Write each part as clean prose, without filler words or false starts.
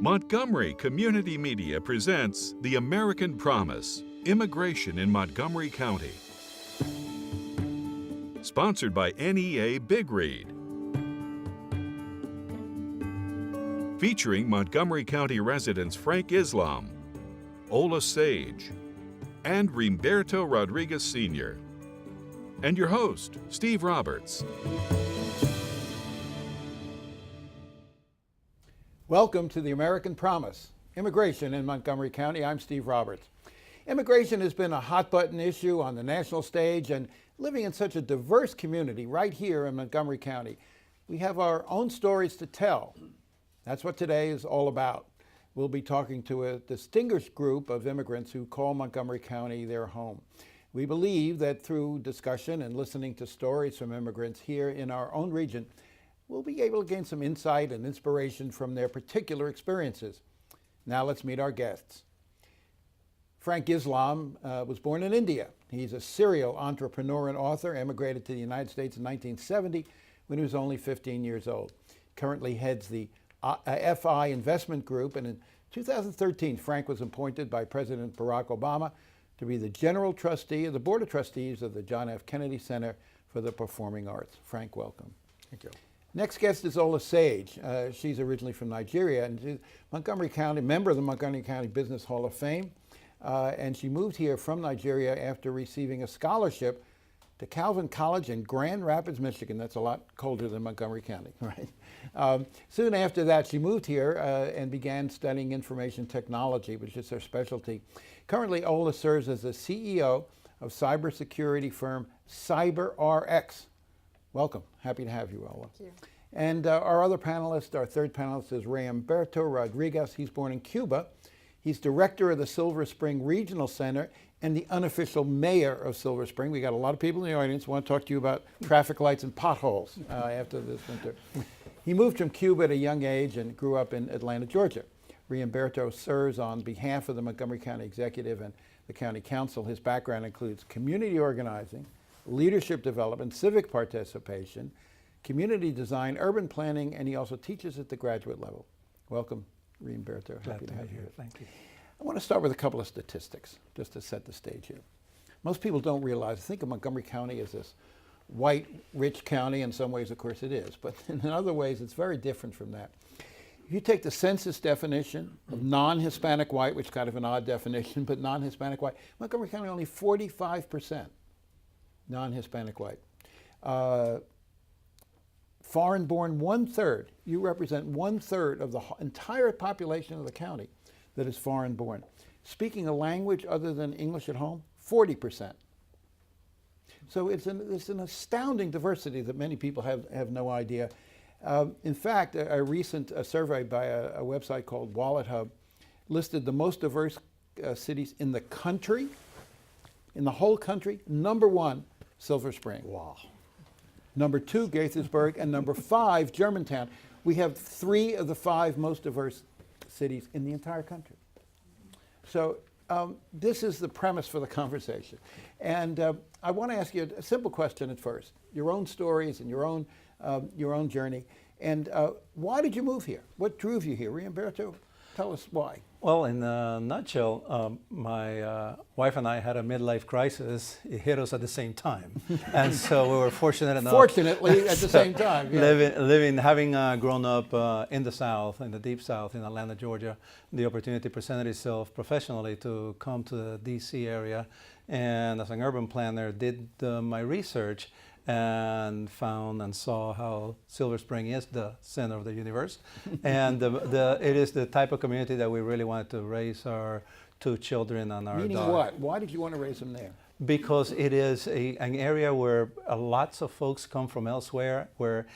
Montgomery Community Media presents The American Promise, Immigration in Montgomery County. Sponsored by NEA Big Read. Featuring Montgomery County residents Frank Islam, Ola Sage, and Rimberto Rodriguez Sr. And your host, Steve Roberts. Welcome to the American Promise, Immigration in Montgomery County. I'm Steve Roberts. Immigration has been a hot-button issue on the national stage, and living in such a diverse community right here in Montgomery County, we have our own stories to tell. That's what today is all about. We'll be talking to a distinguished group of immigrants who call Montgomery County their home. We believe that through discussion and listening to stories from immigrants here in our own region, we'll be able to gain some insight and inspiration from their particular experiences. Now let's meet our guests. Frank Islam was born in India. He's a serial entrepreneur and author, emigrated to the United States in 1970 when he was only 15 years old. Currently heads the FI Investment Group, and in 2013, Frank was appointed by President Barack Obama to be the General Trustee of the Board of Trustees of the John F. Kennedy Center for the Performing Arts. Frank, welcome. Thank you. Next guest is Ola Sage. She's originally from Nigeria and she's Montgomery County, member of the Montgomery County Business Hall of Fame. And she moved here from Nigeria after receiving a scholarship to Calvin College in Grand Rapids, Michigan. That's a lot colder than Montgomery County, right? Soon after that, she moved here and began studying information technology, which is her specialty. Currently, Ola serves as the CEO of cybersecurity firm CyberRx. Welcome. Happy to have you, Ola. Thank you. And our other panelist, our third panelist, is Rimberto Rodriguez. He's born in Cuba. He's director of the Silver Spring Regional Center and the unofficial mayor of Silver Spring. We got a lot of people in the audience who want to talk to you about traffic lights and potholes after this winter. He moved from Cuba at a young age and grew up in Atlanta, Georgia. Rimberto serves on behalf of the Montgomery County Executive and the County Council. His background includes community organizing, leadership development, civic participation, community design, urban planning, and he also teaches at the graduate level. Welcome, Rimberto. Happy to have you here. Thank you. I want to start with a couple of statistics, just to set the stage here. Most people don't realize, think of Montgomery County as this white, rich county. In some ways, of course, it is, but in other ways, it's very different from that. If you take the census definition of non-Hispanic white, which is kind of an odd definition, but non-Hispanic white, Montgomery County only 45%. Non-Hispanic white. Foreign-born, 1/3. You represent 1/3 of the entire population of the county that is foreign-born. Speaking a language other than English at home, 40%. So it's an astounding diversity that many people have no idea. In fact, a recent survey by a website called Wallet Hub listed the most diverse cities in the country, in the whole country. Number 1, Silver Spring. Wow. Number 2, Gaithersburg, and number 5, Germantown. We have 3 of the 5 most diverse cities in the entire country. So this is the premise for the conversation. And I want to ask you a simple question at first. Your own stories and your own journey. And why did you move here? What drove you here? Rimberto, tell us why. Well, in a nutshell, my wife and I had a midlife crisis. It hit us at the same time. And so we were fortunate enough. Fortunately, at the same time. Yeah. Having grown up in the South, in the deep South, in Atlanta, Georgia, the opportunity presented itself professionally to come to the D.C. area. And as an urban planner, did my research and found and saw how Silver Spring is the center of the universe. And it is the type of community that we really wanted to raise our 2 children and our Meaning daughter. what? Why did you want to raise them there? Because it is an area where lots of folks come from elsewhere, where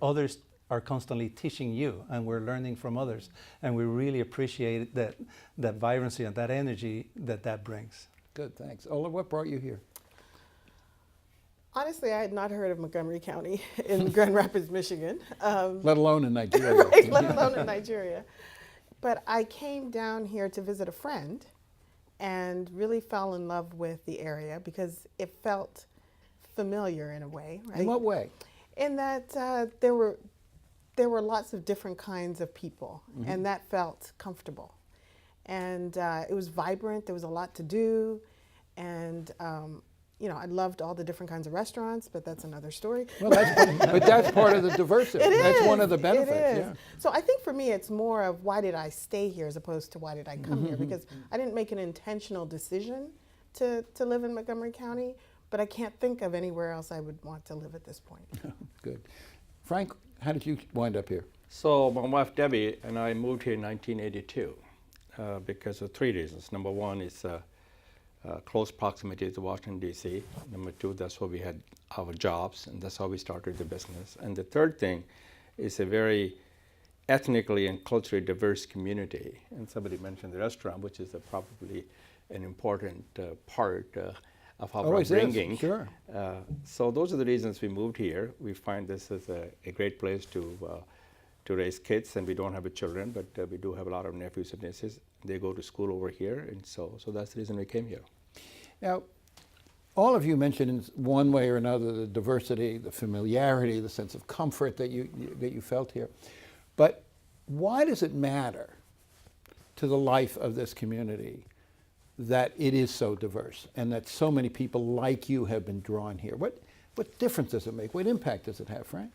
others are constantly teaching you, and we're learning from others. And we really appreciate that vibrancy and that energy that brings. Good, thanks. Ola, what brought you here? Honestly, I had not heard of Montgomery County in Grand Rapids, Michigan. Let alone in Nigeria. Right, let alone in Nigeria. But I came down here to visit a friend and really fell in love with the area because it felt familiar in a way. Right? In what way? In that there were there were lots of different kinds of people, and that felt comfortable. And it was vibrant. There was a lot to do, and you know, I loved all the different kinds of restaurants, but that's another story. Well, that's part of the diversity. That's one of the benefits. It is. Yeah. So I think for me, it's more of why did I stay here as opposed to why did I come here? Because I didn't make an intentional decision to live in Montgomery County, but I can't think of anywhere else I would want to live at this point. Good. Frank, how did you wind up here? So my wife Debbie and I moved here in 1982 because of three reasons. Number one is close proximity to Washington, D.C. Number two, that's where we had our jobs, and that's how we started the business. And the third thing is a very ethnically and culturally diverse community. And somebody mentioned the restaurant, which is probably an important part of our Always upbringing. is, sure. So those are the reasons we moved here. We find this is a great place to raise kids, and we don't have children, but we do have a lot of nephews and nieces. They go to school over here, and so that's the reason we came here. Now, all of you mentioned in one way or another the diversity, the familiarity, the sense of comfort that you felt here. But why does it matter to the life of this community that it is so diverse and that so many people like you have been drawn here? What difference does it make? What impact does it have, Frank?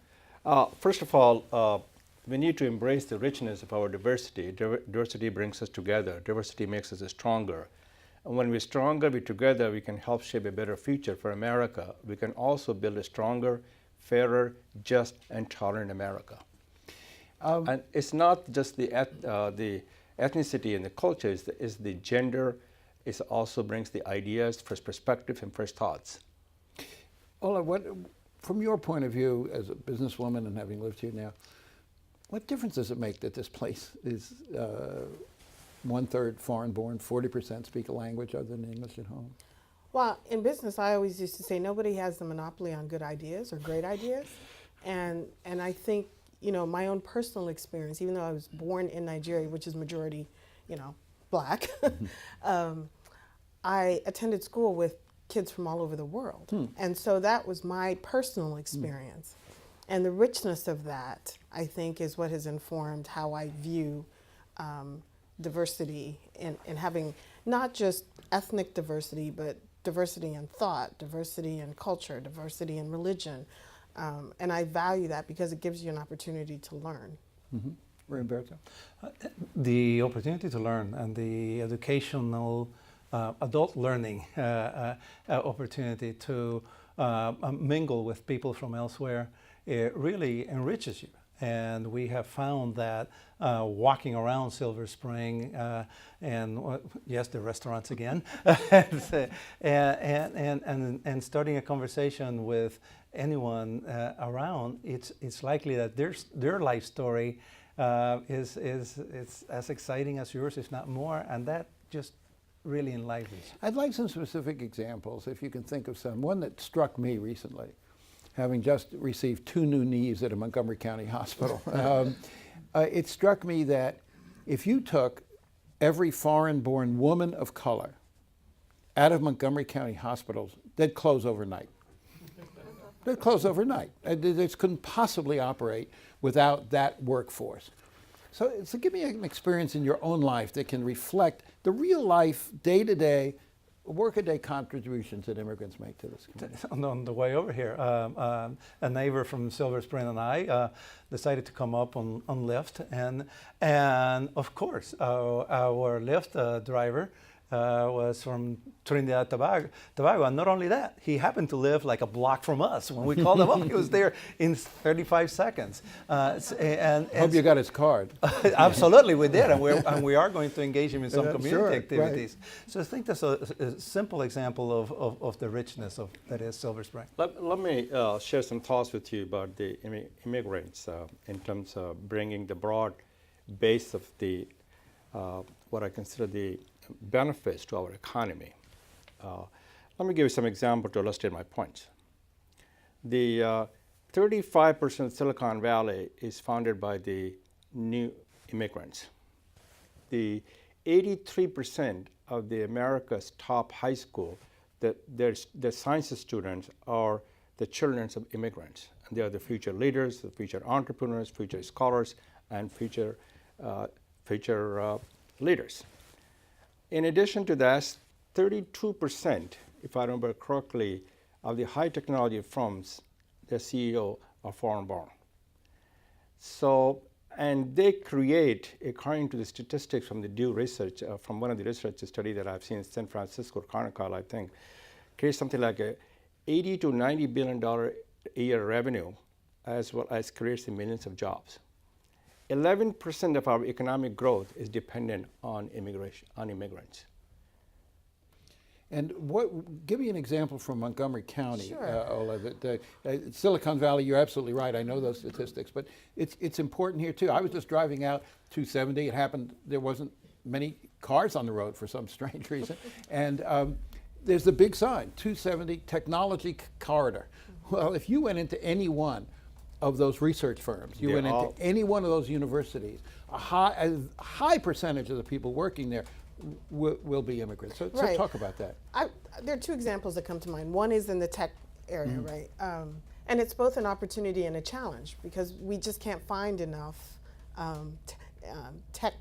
First of all, we need to embrace the richness of our diversity. Diversity brings us together. Diversity makes us stronger. And when we're stronger, we're together, we can help shape a better future for America. We can also build a stronger, fairer, just, and tolerant America. And it's not just the ethnicity and the culture, it's the gender. It also brings the ideas, fresh perspective, and fresh thoughts. Ola, from your point of view as a businesswoman and having lived here now, what difference does it make that this place is 1/3 foreign-born, 40% speak a language other than English at home? Well, in business, I always used to say nobody has the monopoly on good ideas or great ideas. And I think, you know, my own personal experience, even though I was born in Nigeria, which is majority, you know, Black, I attended school with kids from all over the world. And so that was my personal experience. And the richness of that, I think, is what has informed how I view diversity and having not just ethnic diversity, but diversity in thought, diversity in culture, diversity in religion. And I value that because it gives you an opportunity to learn. Roberto? The opportunity to learn and the educational adult learning opportunity to mingle with people from elsewhere, it really enriches you. And we have found that walking around Silver Spring and yes, the restaurants again, and starting a conversation with anyone around, it's likely that their life story is as exciting as yours, if not more, and that just really enlivens. I'd like some specific examples, if you can think of some. One that struck me recently, having just received 2 new knees at a Montgomery County hospital. It struck me that if you took every foreign-born woman of color out of Montgomery County hospitals, they'd close overnight. They'd close overnight. They couldn't possibly operate without that workforce. So give me an experience in your own life that can reflect the real life, day-to-day, workaday contributions that immigrants make to this community. On the way over here, a neighbor from Silver Spring and I decided to come up on Lyft, and of course our Lyft driver was from Trinidad Tobago, and not only that, he happened to live like a block from us. When we called him up, he was there in 35 seconds. Hope you got his card. Absolutely, we did, and we are going to engage him in some community sure, activities. Right. So I think that's a simple example of the richness that is Silver Spring. Let me share some thoughts with you about the immigrants in terms of bringing the broad base of the what I consider the benefits to our economy. Let me give you some example to illustrate my point. The 35% of Silicon Valley is founded by the new immigrants. The 83% of the America's top high school, the science students are the children of immigrants. They are the future leaders, the future entrepreneurs, future scholars, and future leaders. In addition to that, 32%, if I remember correctly, of the high technology firms, the CEO are foreign born. So, and they create, according to the statistics from the Dew research, from one of the research study that I've seen in San Francisco Chronicle, I think, creates something like a $80 to $90 billion a year revenue, as well as creates millions of jobs. 11% of our economic growth is dependent on immigration, on immigrants. And give me an example from Montgomery County, Sure. Ola. Silicon Valley, you're absolutely right. I know those statistics, but it's important here too. I was just driving out 270. It happened, there wasn't many cars on the road for some strange reason. And there's the big sign, 270 Technology Corridor. Well, if you went into any one of those research firms, you went into any one of those universities, a high percentage of the people working there will be immigrants. So Right. talk about that. There are two examples that come to mind. One is in the tech area, right? And it's both an opportunity and a challenge because we just can't find enough tech.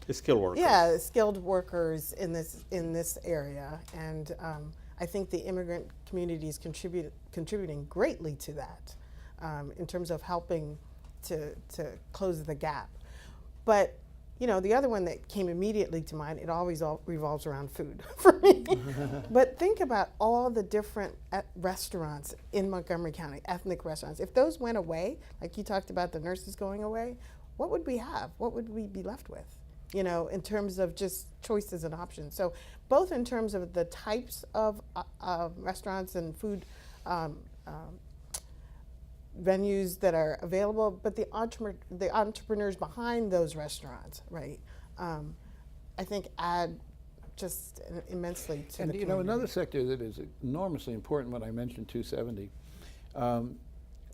Skilled workers. Yeah, skilled workers in this area, and I think the immigrant community is contributing greatly to that in terms of helping to close the gap. But you know, the other one that came immediately to mind, it always revolves around food for me. But think about all the different restaurants in Montgomery County, ethnic restaurants. If those went away, like you talked about the nurses going away, what would we have? What would we be left with? You know, in terms of just choices and options. So both in terms of the types of restaurants and food venues that are available, but the entrepreneurs behind those restaurants, right? I think add just immensely to And the you know, community. another sector that is enormously important when I mentioned 270,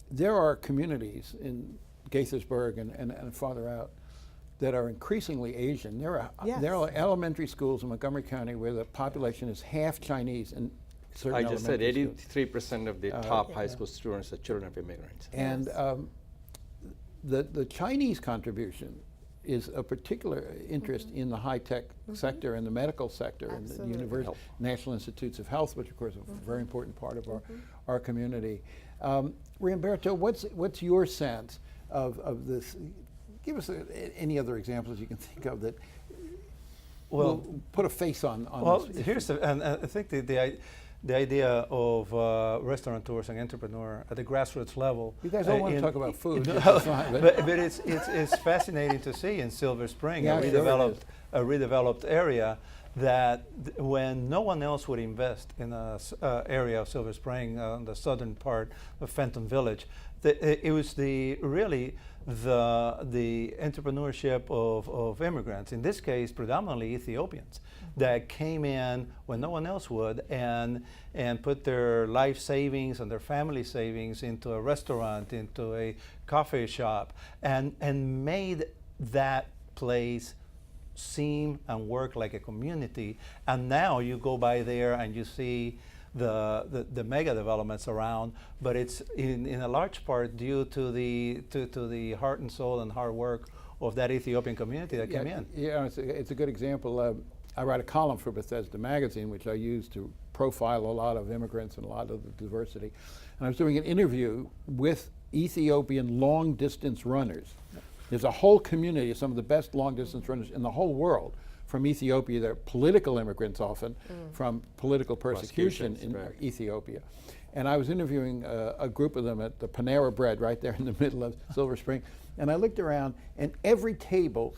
there are communities in Gaithersburg and farther out that are increasingly Asian. There are elementary schools in Montgomery County where the population is half Chinese and certain I just said elementary schools. 83% of the top high school students are children of immigrants. And the Chinese contribution is a particular interest in the high-tech sector and the medical sector and the Absolutely. National Institutes of Health, which of course is a very important part of our community. Riamberto, what's your sense of this? Give us any other examples you can think of that will put a face on this. Here's and I think the idea of restaurateurs and entrepreneur at the grassroots level. You guys don't want to talk about food. But it's fascinating to see in Silver Spring, Yeah, a redeveloped area, that when no one else would invest in a area of Silver Spring, on the southern part of Fenton Village, it was really the entrepreneurship of immigrants, in this case predominantly Ethiopians, that came in when no one else would and put their life savings and their family savings into a restaurant, into a coffee shop, and made that place seem and work like a community. And now you go by there and you see the mega developments around, but it's in a large part due to the heart and soul and hard work of that Ethiopian community that came in. Yeah, it's a good example. I write a column for Bethesda magazine, which I use to profile a lot of immigrants and a lot of the diversity. And I was doing an interview with Ethiopian long-distance runners. There's a whole community of some of the best long-distance runners in the whole world from Ethiopia. They're political immigrants often from political persecution in Ethiopia. And I was interviewing a group of them at the Panera Bread right there in the middle of Silver Spring. And I looked around, and every table,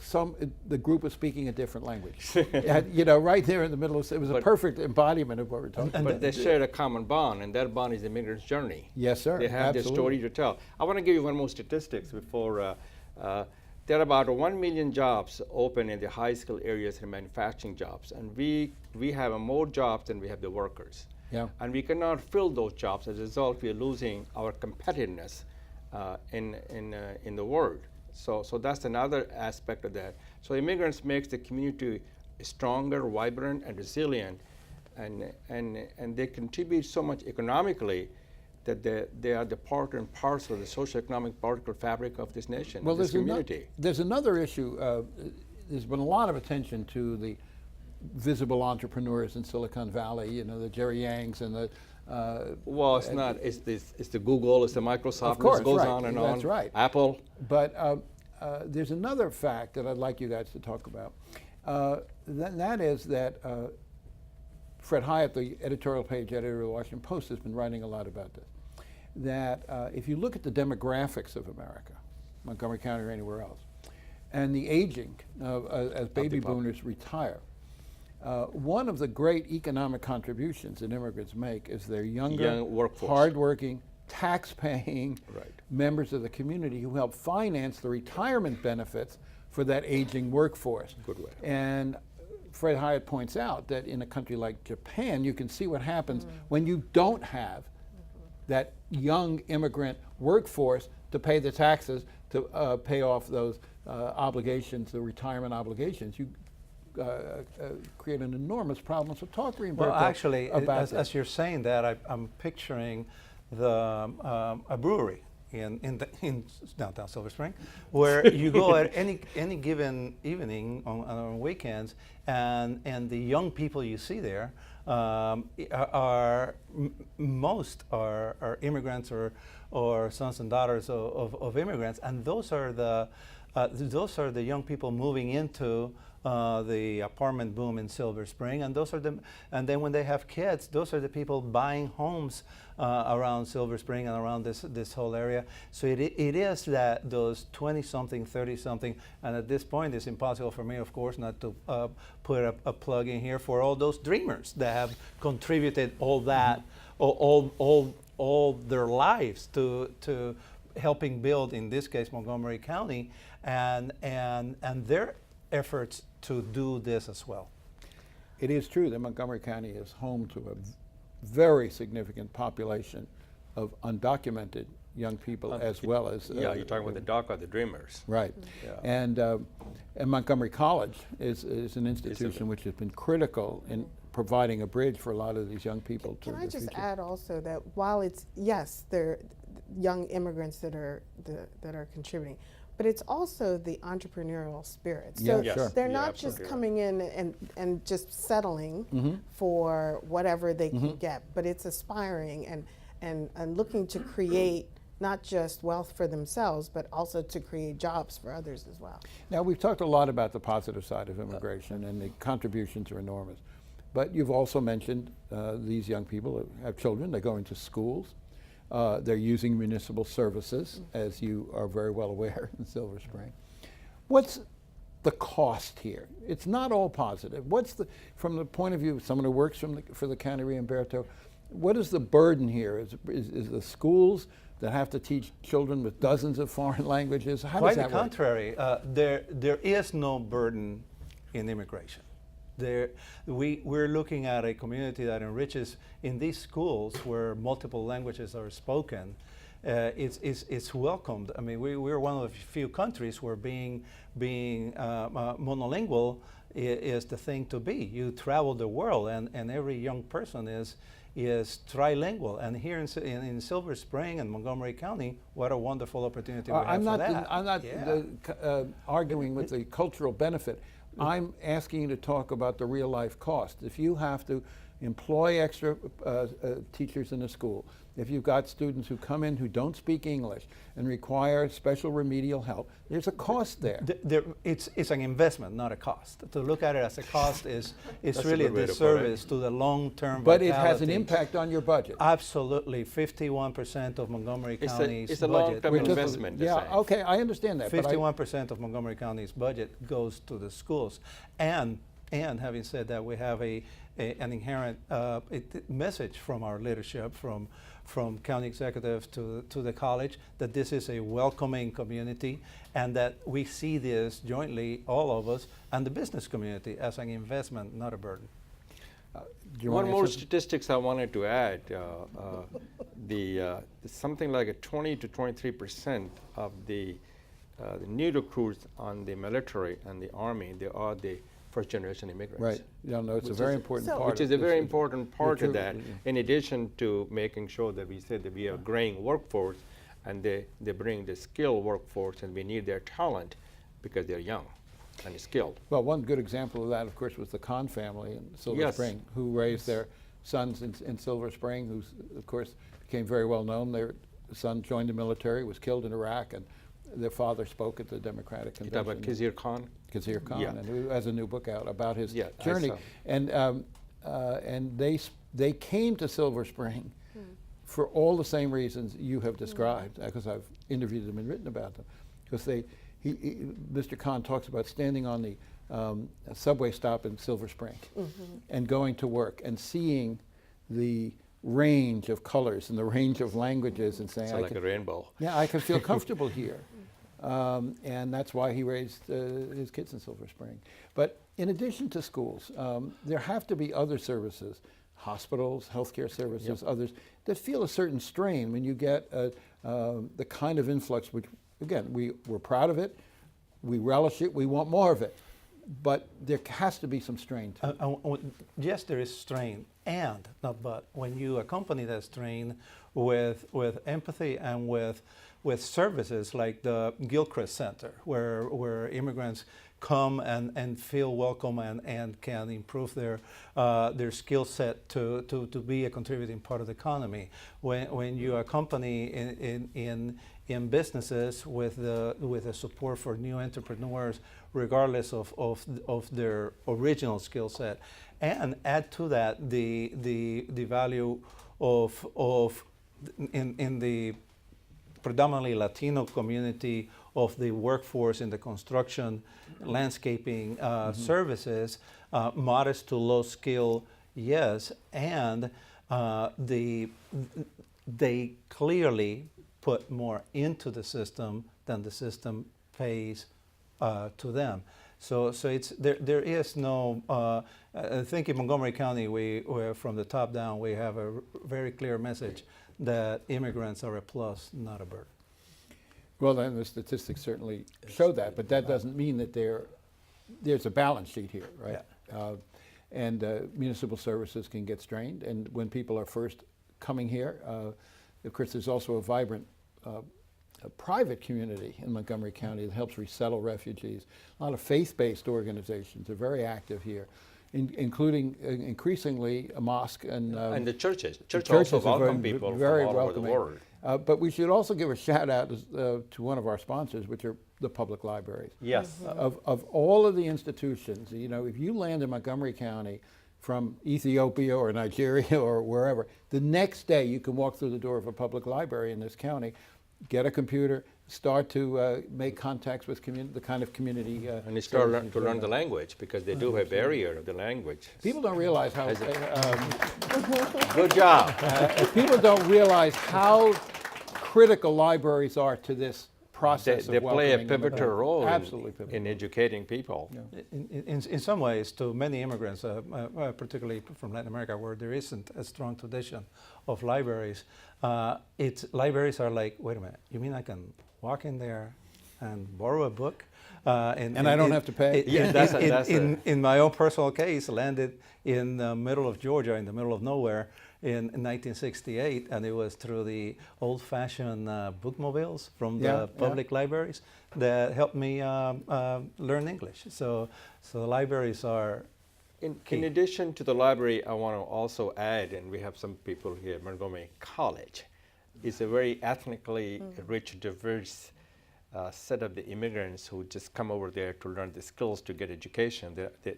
the group was speaking a different language. You know, right there in the middle of it was a perfect embodiment of what we're talking about. But they shared a common bond, and that bond is the immigrant's journey. Yes, sir. They have their story to tell. I want to give you one more statistics before. There are about 1 million jobs open in the high-skilled areas and manufacturing jobs, and we have more jobs than we have the workers. Yeah. And we cannot fill those jobs. As a result, we are losing our competitiveness in the world. So that's another aspect of that. So immigrants makes the community stronger, vibrant, and resilient, and they contribute so much economically that they are the part and parcel of the socioeconomic political fabric of this nation, Well, of this community. there's another issue. There's been a lot of attention to the visible entrepreneurs in Silicon Valley. You know, the Jerry Yangs and the. Well, it's not. It's the Google. It's the Microsoft. Of course, it goes right. on and on. That's right. Apple. But there's another fact that I'd like you guys to talk about. That is that Fred Hyatt, the editorial page editor of the Washington Post, has been writing a lot about this. That if you look at the demographics of America, Montgomery County or anywhere else, and the aging as baby boomers retire, one of the great economic contributions that immigrants make is their younger, Young workforce. hardworking, tax-paying Right. members of the community who help finance the retirement benefits for that aging workforce. Good way. And Fred Hyatt points out that in a country like Japan, you can see what happens when you don't have that young immigrant workforce to pay the taxes, to pay off those obligations, the retirement obligations. You create an enormous problem. So talk to me, Well, actually, about as you're saying that, I'm picturing a brewery in downtown Silver Spring, where you go at any given evening on weekends, and the young people you see there most are immigrants or sons and daughters of immigrants, and those are the young people moving into the apartment boom in Silver Spring, and and then when they have kids, those are the people buying homes around Silver Spring and around this whole area. So it is that those 20-something, 30-something, and at this point it's impossible for me, of course, not to put a plug in here for all those dreamers that have contributed all that, all their lives to helping build, in this case, Montgomery County, and their efforts to do this as well. It is true that Montgomery County is home to a very significant population of undocumented young people, as well as Yeah, you're talking about the DACA, the dreamers. right. Yeah. And Montgomery College is an institution which has been critical in providing a bridge for a lot of these young people to Can I the just future. add also that while it's, yes, they're young immigrants that are contributing, but it's also the entrepreneurial spirit. So Yeah, sure. they're Yeah, not just absolutely coming in and just settling for whatever they can get, but it's aspiring and looking to create not just wealth for themselves, but also to create jobs for others as well. Now, we've talked a lot about the positive side of immigration, and the contributions are enormous. But you've also mentioned these young people have children, they go into schools, they're using municipal services, as you are very well aware in Silver Spring. What's the cost here? It's not all positive. From the point of view of someone who works for the County Reimberto, what is the burden here? Is the schools that have to teach children with dozens of foreign languages? How does Quite the that work? contrary. There is no burden in immigration. We're looking at a community that enriches in these schools where multiple languages are spoken. It's welcomed. I mean, we're one of the few countries where being monolingual is the thing to be. You travel the world, and every young person is trilingual. And here in Silver Spring and Montgomery County, what a wonderful opportunity we have I'm for not, that. I'm not Yeah. arguing with the cultural benefit. I'm asking you to talk about the real life cost. If you have to employ extra teachers in a school, if you've got students who come in who don't speak English and require special remedial help, there's a cost there. It's an investment, not a cost. To look at it as a cost is That's a really a good way to put it. disservice to the long-term But it has an vitality. impact on your budget. Absolutely, 51% of Montgomery County's it's a budget. long-term We're just- investment. they're Yeah, saying. okay, I understand that. but I- 51% of Montgomery County's budget goes to the schools, and having said that, we have an inherent message from our leadership, from county executives to the college, that this is a welcoming community, and that we see this jointly, all of us, and the business community, as an investment, not a burden. Do you One wanna more answer? statistics I wanted to add. Something like a 20 to 23% of the new recruits on the military and the army, they are the first-generation immigrants. Right. Yeah, no, it's a very important So- part. Which is of a very this. important part of true, that, yeah. in addition to making sure that we said that we are a growing workforce, and they bring the skilled workforce, and we need their talent because they're young and skilled. Well, one good example of that, of course, was the Kahn family in Silver Yes. Spring, who raised their sons in Silver Spring, who, of course, became very well known. Their son joined the military, was killed in Iraq, and their father spoke at the Democratic You talk Convention. about Kizir Khan? Kazir Khan, Yeah. and who has a new book out about his Yeah, I journey. saw. And they came to Silver Spring for all the same reasons you have described, because I've interviewed them and written about them. Because Mr. Khan talks about standing on the subway stop in Silver Spring and going to work and seeing the range of colors and the range of languages and saying, So like a rainbow. yeah, I can feel comfortable here. And that's why he raised his kids in Silver Spring. But in addition to schools, there have to be other services, hospitals, healthcare services, others, that feel a certain strain when you get the kind of influx, which, again, we're proud of it, we relish it, we want more of it. But there has to be some strain too. Yes, there is strain, and not but. When you accompany that strain with empathy and with services like the Gilchrist Center, where immigrants come and feel welcome and can improve their skill set to be a contributing part of the economy. When you accompany in businesses with the support for new entrepreneurs, regardless of their original skill set, and add to that the value of in the predominantly Latino community of the workforce in the construction, landscaping services, modest to low skill, yes, and they clearly put more into the system than the system pays to them. So it's there is no. I think in Montgomery County, we're from the top down, we have a very clear message that immigrants are a plus, not a burden. Well, then the statistics certainly show that, but that doesn't mean that there's a balance sheet here, right? And municipal services can get strained, and when people are first coming here, of course, there's also a vibrant a private community in Montgomery County that helps resettle refugees. A lot of faith-based organizations are very active here, including increasingly a mosque and the churches. Churches churches also are welcome people very from all over the welcoming. world. But we should also give a shout out to one of our sponsors, which are the public libraries. Yes. Of all of the institutions, you know, if you land in Montgomery County from Ethiopia or Nigeria or wherever, the next day you can walk through the door of a public library in this county, get a computer, start to make contacts with the kind of community. And you start to learn the language, because they do have barrier of the language. People don't realize how. Good job. People don't realize how critical libraries are to this process. They of play a welcoming pivotal immigrants. role Absolutely pivotal. in educating people. In some ways, to many immigrants, particularly from Latin America, where there isn't a strong tradition of libraries, libraries are like, wait a minute, you mean I can walk in there and borrow a book? And I don't have to pay? In my own personal case, landed in the middle of Georgia, in the middle of nowhere, in 1968, and it was through the old-fashioned bookmobiles from the public libraries that helped me learn English. So the libraries are In addition to the library, I want to also add, and we have some people here at Montgomery College, it's a very ethnically rich, diverse set of the immigrants who just come over there to learn the skills to get education.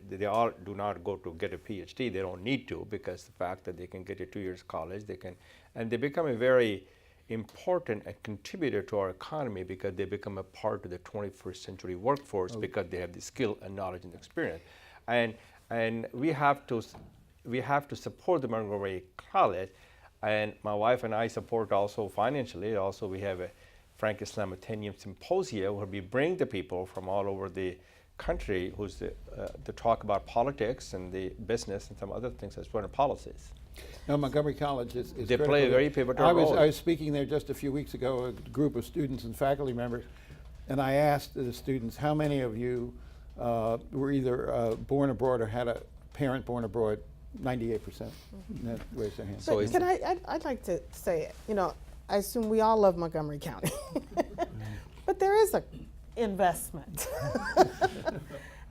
They all do not go to get a PhD. They don't need to, because the fact that they can get a 2 years college, and they become a very important contributor to our economy, because they become a part of the 21st century workforce because they have the skill and knowledge and experience. And we have to support the Montgomery College, and my wife and I support also financially. Also, we have a Frank Islamotennium Symposium, where we bring the people from all over the country to talk about politics and the business and some other things as well, and policies. No, Montgomery College is They critical. play a very pivotal role. I was speaking there just a few weeks ago, a group of students and faculty members, and I asked the students, how many of you were either born abroad or had a parent born abroad. 98% raised their hands. So But I'd like to say, you know, I assume we all love Montgomery County, but there is a investment.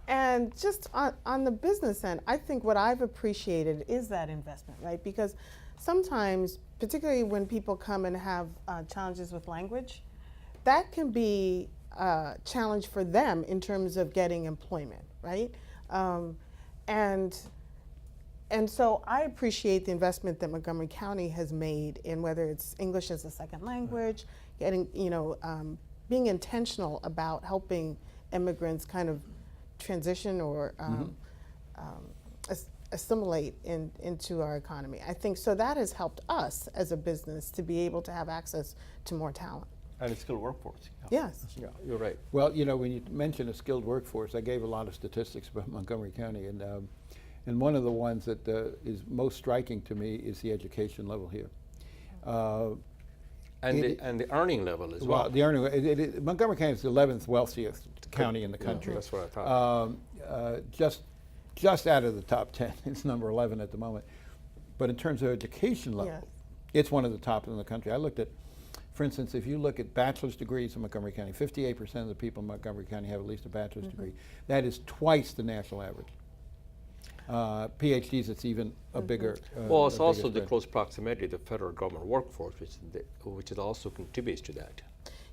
And just on the business end, I think what I've appreciated is that investment, right? Because sometimes, particularly when people come and have challenges with language, that can be a challenge for them in terms of getting employment, right? And so I appreciate the investment that Montgomery County has made in whether it's English as a second language, getting, you know, being intentional about helping immigrants kind of transition or assimilate into our economy. I think so that has helped us as a business to be able to have access to more talent. And a skilled workforce. Yes. Yeah, you're right. Well, you know, when you mention a skilled workforce, I gave a lot of statistics about Montgomery County, and one of the ones that is most striking to me is the education level here. And the earning level as well. Well, the earning, Montgomery County is the 11th wealthiest county in the country. That's what I thought. Just out of the top 10, it's number 11 at the moment. But in terms of education level, Yes. it's one of the top in the country. I looked at, for instance, if you look at bachelor's degrees in Montgomery County, 58% of the people in Montgomery County have at least a bachelor's degree. That is twice the national average. PhDs, it's even a bigger. Well, it's a also bigger the spread. close proximity to the federal government workforce, which also contributes to that,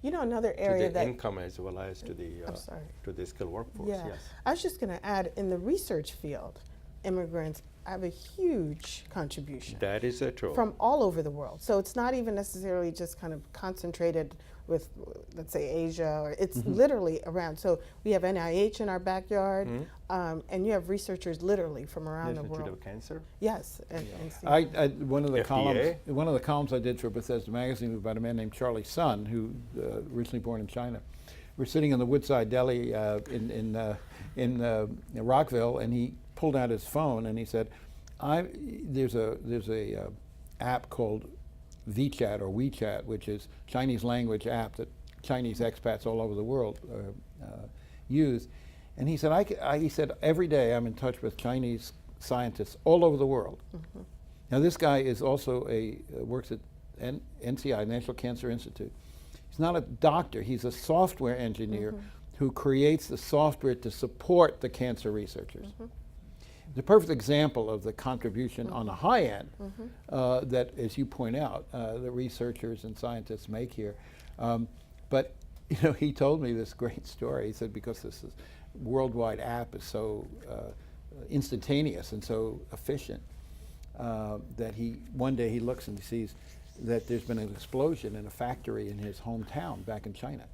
You know, another to area the that income as well as to the I'm sorry. to the skilled workforce. Yeah, Yes. I was just going to add, in the research field, immigrants have a huge contribution That is true. from all over the world. So it's not even necessarily just kind of concentrated with, let's say, Asia, or it's literally around. So we have NIH in our backyard, and you have researchers literally from around the Institute world. of Cancer. Yes, and One of the FDA? columns I did for Bethesda Magazine was about a man named Charlie Sun, who originally born in China. We're sitting in the Woodside Deli in Rockville, and he pulled out his phone and he said, "There's a app called VChat or WeChat, which is Chinese language app that Chinese expats all over the world use." And he said, he said, "Every day I'm in touch with Chinese scientists all over the world." Now this guy is also works at NCI, National Cancer Institute. He's not a doctor, he's a software engineer who creates the software to support the cancer researchers. The perfect example of the contribution on the high end that, as you point out, the researchers and scientists make here. But you know, he told me this great story. He said because this worldwide app is so instantaneous and so efficient that one day he looks and he sees that there's been an explosion in a factory in his hometown back in China.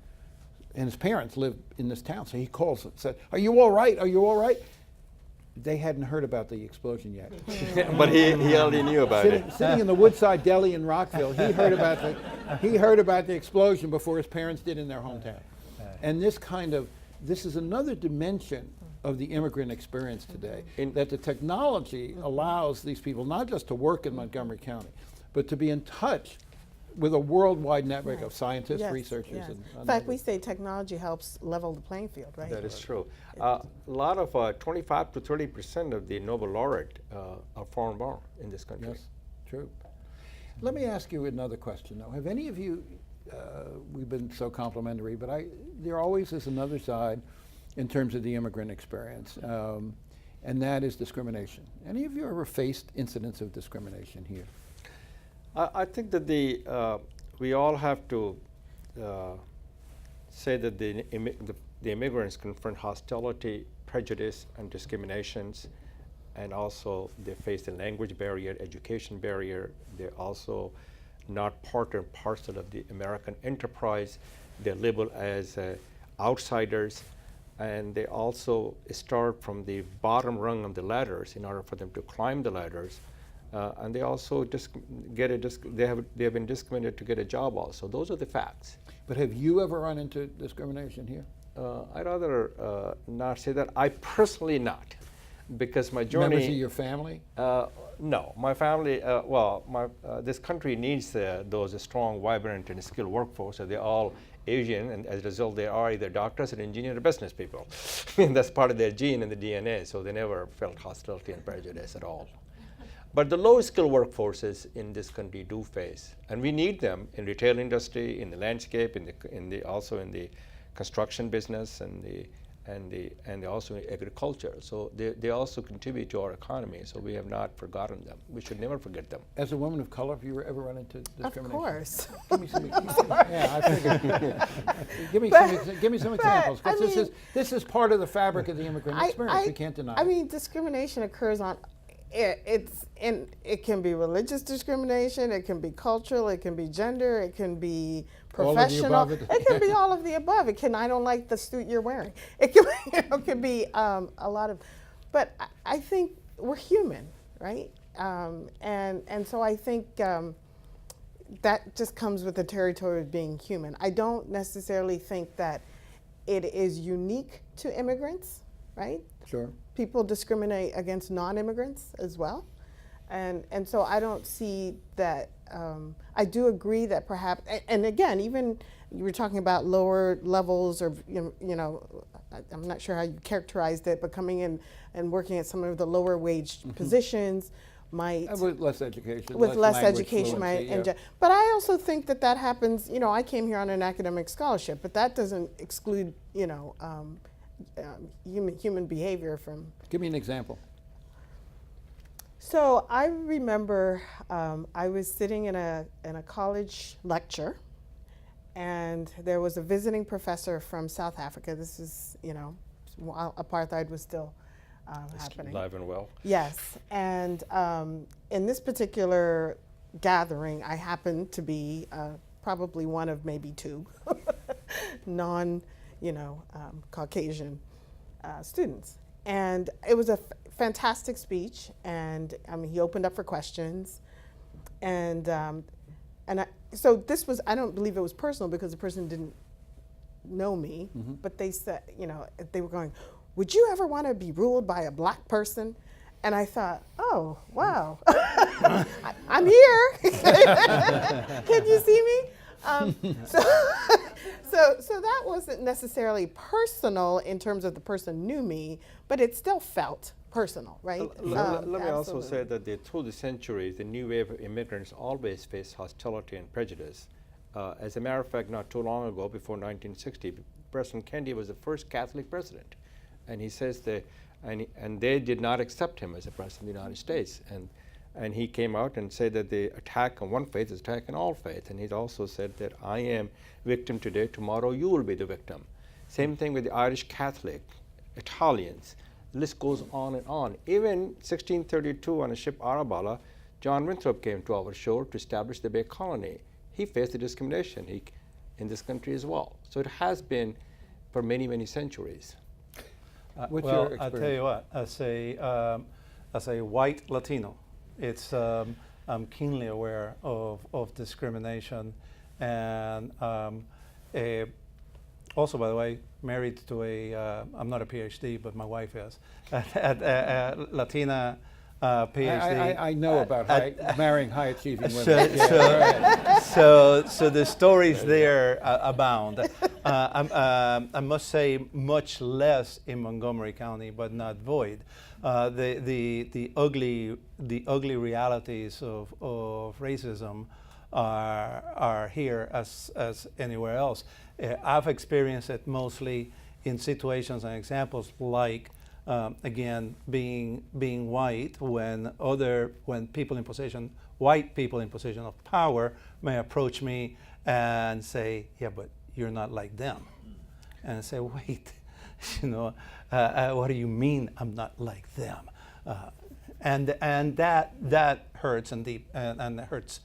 And his parents live in this town, so he calls and said, "Are you all right? Are you all right?" They hadn't heard about the explosion yet. But he already knew about it. Sitting in the Woodside Deli in Rockville, he heard about the explosion before his parents did in their hometown. And this is another dimension of the immigrant experience today, that the technology allows these people not just to work in Montgomery County, but to be in touch with a worldwide network of scientists, Yes, researchers. yes. And In fact, we say technology helps level the playing field, right? That is true. A lot of 25 to 30% of the Nobel laureate are foreign born in this country. Yes, true. Let me ask you another question, though. Have any of you, we've been so complimentary, but there always is another side in terms of the immigrant experience, and that is discrimination. Any of you ever faced incidents of discrimination here? I think that we all have to say that the immigrants confront hostility, prejudice, and discriminations, and also they face the language barrier, education barrier. They're also not part and parcel of the American enterprise. They're labeled as outsiders, and they also start from the bottom rung of the ladders in order for them to climb the ladders. And they also they have been discriminated to get a job also. Those are the facts. But have you ever run into discrimination here? I'd rather not say that. I personally not, because my journey. Members of your family? No, my family. This country needs those strong, vibrant, and skilled workforce. So they're all Asian, and as a result, they are either doctors or engineers or business people. And that's part of their gene and the DNA, so they never felt hostility and prejudice at all. But the low-skilled workforces in this country do face, and we need them in retail industry, in the landscape, also in the construction business, and also in agriculture. So they also contribute to our economy. So we have not forgotten them. We should never forget them. As a woman of color, have you ever run into discrimination? Of course. Give me some. Yeah, I figured. give me some examples, because this is part of the fabric of the immigrant experience. We can't deny. I mean, discrimination occurs on. It can be religious discrimination. It can be cultural. It can be gender. It can be professional. All of the above. It can be all of the above. It can. I don't like the suit you're wearing. It can. It can be a lot of. But I think we're human, right? And so I think that just comes with the territory of being human. I don't necessarily think that it is unique to immigrants, right? Sure. People discriminate against non-immigrants as well. And so I don't see that, I do agree that perhaps, and again, even you were talking about lower levels or, I'm not sure how you characterized it, but coming in and working at some of the lower wage positions might. With less education. With less education fluency, might. yeah. But I also think that happens, I came here on an academic scholarship, but that doesn't exclude, human behavior from. Give me an example. So I remember I was sitting in a college lecture, and there was a visiting professor from South Africa. This is, while apartheid was still happening. Live and well. Yes, and in this particular gathering, I happened to be probably one of maybe two Caucasian students. And it was a fantastic speech, and he opened up for questions. So this was, I don't believe it was personal because the person didn't know me, but they said, they were going, would you ever want to be ruled by a black person? And I thought, oh, wow, I'm here. Can you see me? So that wasn't necessarily personal in terms of the person knew me, but it still felt personal, right? Let me also say that through the centuries, the new wave of immigrants always faced hostility and prejudice. As a matter of fact, not too long ago, before 1960, President Kennedy was the first Catholic president. And he says and they did not accept him as a president of the United States. And he came out and said that the attack on one faith is attack on all faith. And he also said that I am victim today, tomorrow you will be the victim. Same thing with the Irish Catholic, Italians. The list goes on and on. Even 1632 on a ship Arabella, John Winthrop came to our shore to establish the Bay Colony. He faced the discrimination in this country as well. So it has been for many, many centuries. What's your experience? I'll tell you what, as a white Latino, I'm keenly aware of discrimination, and also, by the way, married to I'm not a PhD, but my wife is, a Latina PhD. I know about marrying high-achieving women. So the stories there abound. I must say much less in Montgomery County, but not void. The ugly realities of racism are here as anywhere else. I've experienced it mostly in situations and examples like again being white when people in position, white people in position of power may approach me and say, yeah, but you're not like them. And I say, wait, what do you mean I'm not like them? And that hurts and hurts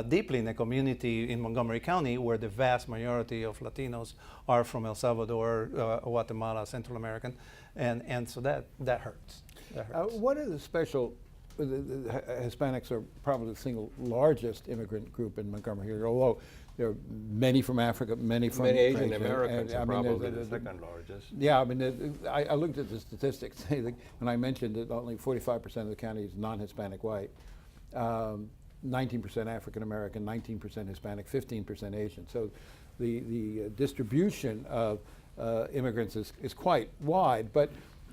deeply in the community in Montgomery County, where the vast majority of Latinos are from El Salvador, Guatemala, Central American, and so that hurts. That hurts. What are the special? The Hispanics are probably the single largest immigrant group in Montgomery here, although there are many from Africa, many from Asian Asia, Americans are probably the second largest. Yeah, I looked at the statistics. When I mentioned that only 45% of the county is non-Hispanic white, 19% African American, 19% Hispanic, 15% Asian. So the distribution of immigrants is quite wide. But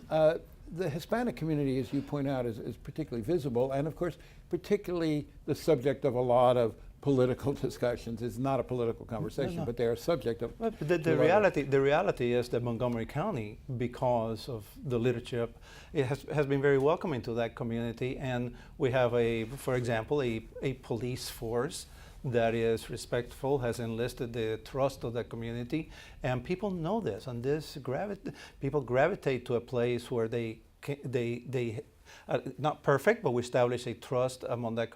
the Hispanic community, as you point out, is particularly visible, and of course, particularly the subject of a lot of political discussions. It's not a political conversation, but they're a subject of. But the reality is that Montgomery County, because of the leadership, it has been very welcoming to that community, and we have for example, a police force that is respectful, has enlisted the trust of the community, and people know this, and people gravitate to a place where they not perfect, but we establish a trust among that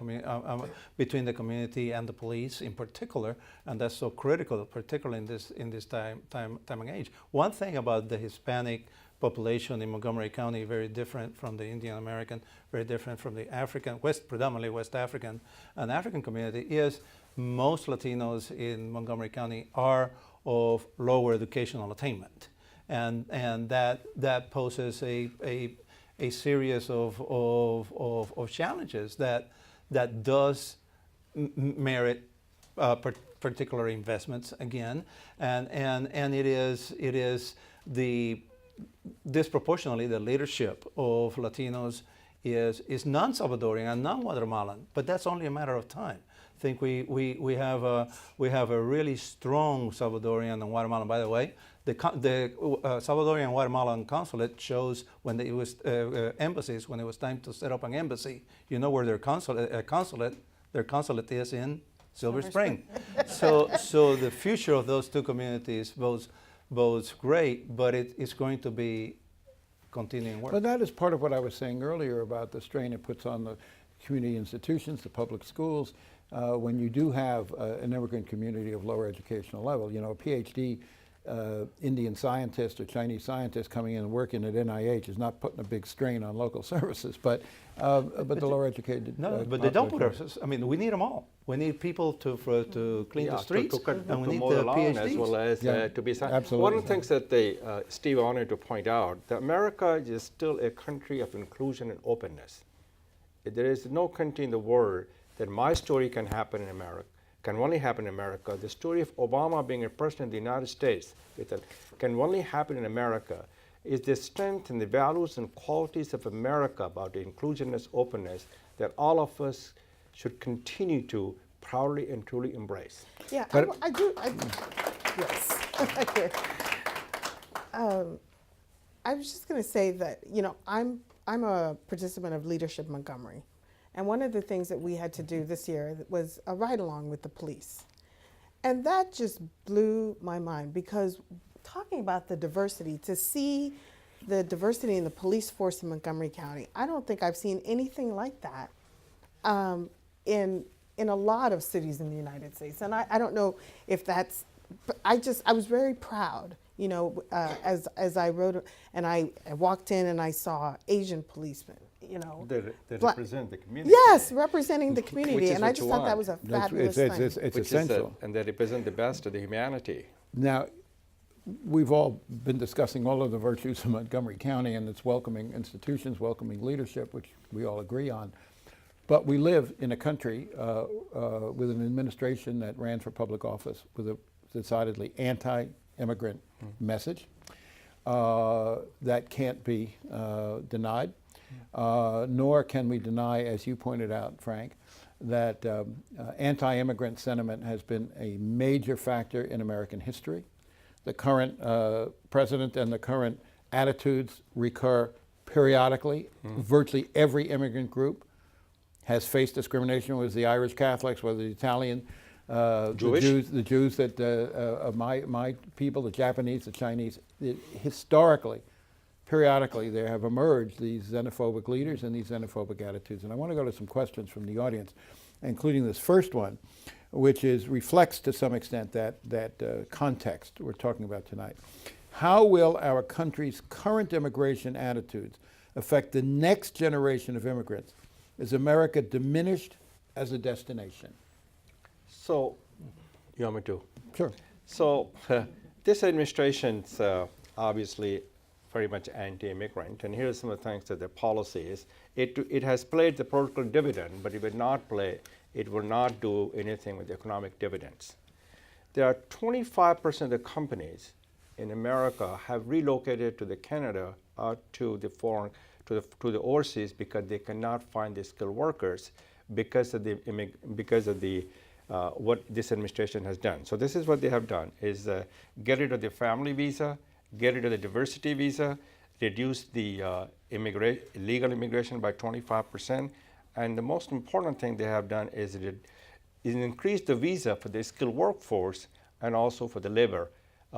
between the community and the police in particular, and that's so critical, particularly in this time and age. One thing about the Hispanic population in Montgomery County, very different from the Indian American, very different from the African, predominantly West African and African community, is most Latinos in Montgomery County are of lower educational attainment, and that poses a series of challenges that does merit particular investments again, and it is disproportionately the leadership of Latinos is non-Salvadorian and non-Guatemalan, but that's only a matter of time. I think we have a really strong Salvadorian and Guatemalan. By the way, the Salvadorian and Guatemalan consulate shows when it was embassies, when it was time to set up an embassy. You know where their consulate is in Silver Spring. So the future of those two communities bodes great, but it's going to be continuing work. But that is part of what I was saying earlier about the strain it puts on the community institutions, the public schools, when you do have an immigrant community of lower educational level. You know, a PhD Indian scientist or Chinese scientist coming in and working at NIH is not putting a big strain on local services, but the lower educated. No, but they don't put us. I mean, we need them all. We need people to clean the streets, and we need the PhDs. As well as to be scientists. Absolutely. One of the things that Steve wanted to point out, that America is still a country of inclusion and openness. There is no country in the world that my story can happen in America, can only happen in America. The story of Obama being a president of the United States can only happen in America. Is the strength and the values and qualities of America about the inclusiveness, openness that all of us should continue to proudly and truly embrace. Yeah, I do. Yes. I was just going to say that, you know, I'm a participant of Leadership Montgomery. And one of the things that we had to do this year was a ride-along with the police. And that just blew my mind, because talking about the diversity, to see the diversity in the police force in Montgomery County, I don't think I've seen anything like that in a lot of cities in the United States. And I don't know if that's, but I was very proud, you know, as I rode, and I walked in and I saw Asian policemen, you know. That represent the community. Yes, representing the community, and I just thought that was a That's- fabulous thing. It's essential. And they represent the best of the humanity. Now, we've all been discussing all of the virtues of Montgomery County and its welcoming institutions, welcoming leadership, which we all agree on. But we live in a country with an administration that ran for public office with a decidedly anti-immigrant message that can't be denied. Nor can we deny, as you pointed out, Frank, that anti-immigrant sentiment has been a major factor in American history. The current president and the current attitudes recur periodically. Virtually every immigrant group has faced discrimination, whether the Irish Catholics, whether the Italian, the Jews that of my people, the Japanese, the Chinese. Historically, periodically, there have emerged these xenophobic leaders and these xenophobic attitudes. And I want to go to some questions from the audience, including this first one, which reflects to some extent that context we're talking about tonight. How will our country's current immigration attitudes affect the next generation of immigrants? Is America diminished as a destination? So, you want me to? Sure. So, this administration's obviously very much anti-immigrant, and here's some of the things that their policy is. It has played the political dividend, but it will not do anything with economic dividends. there are 25% of the companies in America have relocated to the Canada to the foreign, to the overseas because they cannot find the skilled workers because of the what this administration has done. So this is what they have done: is get rid of the family visa, get rid of the diversity visa, reduce the illegal immigration by 25%, and the most important thing they have done is increase the visa for the skilled workforce and also for the labor.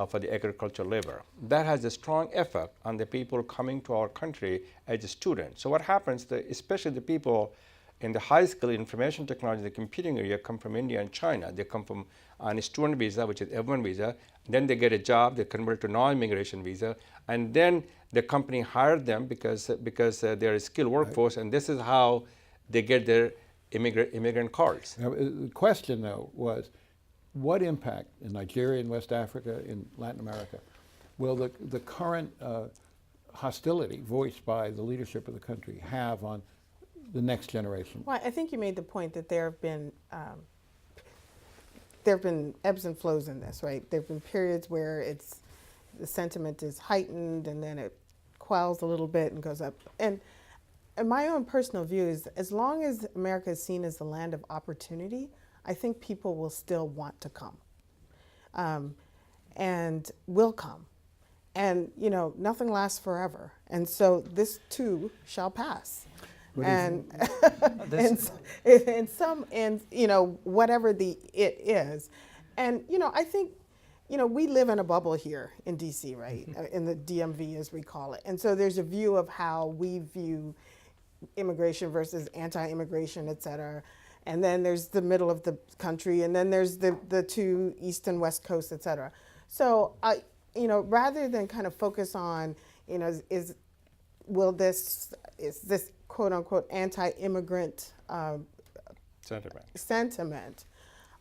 For the agricultural labor. That has a strong effect on the people coming to our country as a student. So what happens, especially the people in the high skill information technology, the computing area, come from India and China. They come from on a student visa, which is F1 visa. Then they get a job, they convert to non-immigration visa, and then the company hired them because they're a skilled workforce, and this is how they get their immigrant cards. Now, the question, though, was what impact in Nigeria, in West Africa, in Latin America, will the current hostility voiced by the leadership of the country have on the next generation? Well, I think you made the point that there have been ebbs and flows in this, right? There have been periods where the sentiment is heightened and then it quells a little bit and goes up. And my own personal view is, as long as America is seen as the land of opportunity, I think people will still want to come, and will come. And, you know, nothing lasts forever. And so this too shall pass. And you know, whatever it is. And, you know, I think, you know, we live in a bubble here in DC, right? In the DMV, as we call it. And so there's a view of how we view immigration versus anti-immigration, et cetera. And then there's the middle of the country, and then there's the two east and west coasts, et cetera. So you know, rather than kind of focus on, you know, is this quote unquote anti-immigrant sentiment